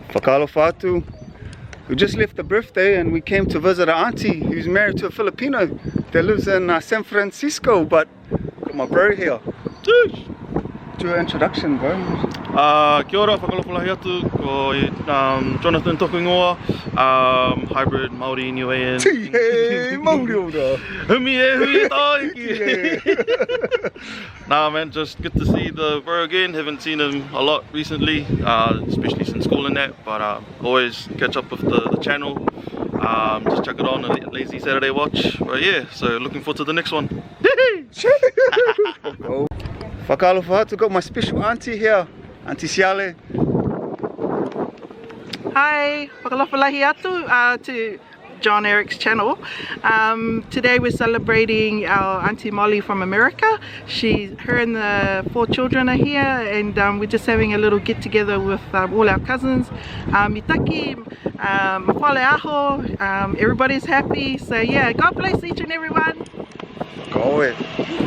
Whakalofa atu. We just left the birthday and we came to visit our auntie who's married to a Filipino that lives in San Francisco, but got my bro here. Do your introduction, bro. Kia ora, whakalofalahi atu, ko Jonathan toku ingoa, hybrid Māori Niuean. Hey, Māori ora. Humi e hui e tāiki. Nah man, just good to see the bro again, haven't seen him a lot recently, especially since school and that, but always catch up with the channel, just chuck it on a lazy Saturday watch, but yeah, so looking forward to the next one. Whakalofa atu, got my special auntie here, Auntie Siale. Hi, whakalofalahi atu to John Eric's channel. Today we're celebrating our Auntie Molly from America. Her and the 4 children are here, and we're just having a little get together with all our cousins. Mitaki, mawhale aho, everybody's happy, so yeah, God bless each and every one. Go it,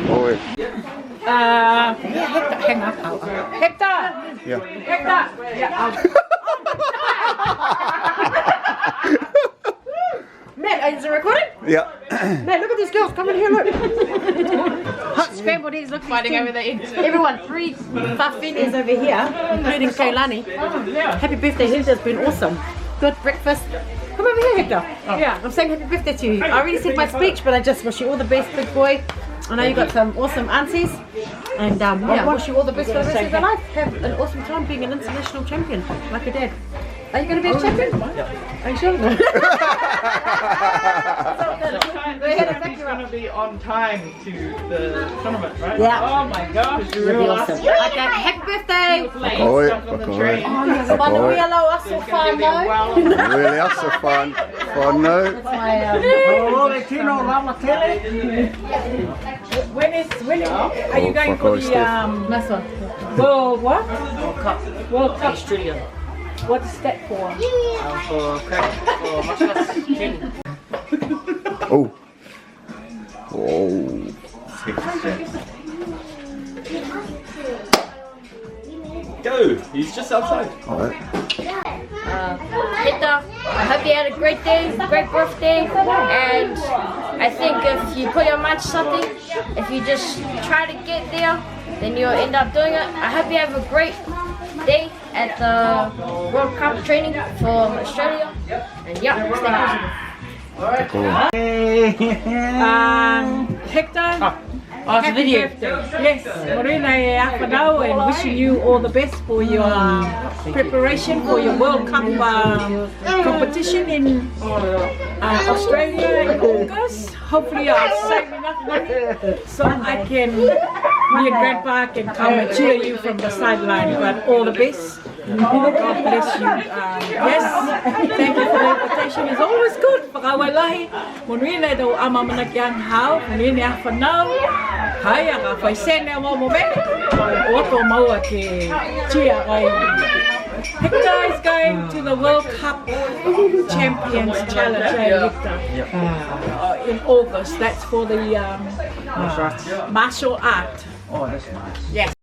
go it. Hector, hang on. Hector! Yeah. Hector! Yeah, Matt, is it recording? Yeah. Matt, look at these girls. Come in here, look. Hot scrambled eggs, look, fighting over the eggs. Everyone, 3 whawhinis over here, including Kailani. Happy birthday, Hector's been awesome. Good breakfast. Come over here, Hector. Yeah, I'm saying happy birthday to you. I already said my speech, but I just wish you all the best, big boy. I know you got some awesome aunties, and yeah, wish you all the best for the rest of your life. Have an awesome time being an international champion, like your dad. Are you going to be a champion? Yeah. Are you sure? He's going to be on time to the tournament, right? Yeah. Oh my gosh, you You'll be realize? awesome. Okay, happy birthday! Go it, Jumped on the go train. it. Manuela, also fun, no? Really, that's so fun. Fun, no? That's my, When are you going for the nice one. World what? World Cup. World Cup. Australia. What's that for? For martial arts training. Oh. Whoa. Go! He's just outside. Alright. Hector, I hope you had a great day, great birthday, and I think if you put your mind to something, if you just try to get there, then you'll end up doing it. I hope you have a great day at the World Cup training for Australia, and yeah, stay positive. Hector, Oh, it's a happy video. birthday. Yes, Morena e awhanau, and wishing you all the best for your preparation for your World Cup competition in Australia in August. Hopefully I'll save enough money so I can, me and Grandpa can come and cheer you from the sideline, but all the best. God bless you. Yes, thank you for the invitation. It's always good. Whakawailahi, monwina do amamana kiang hao, monwina awhanau, hai a ka whai sene mo mo me, oto maua ke chia gai. Hector is going to the World Cup Champions Challenge, Hector, in August. That's for the martial art. Oh, that's nice. Yes.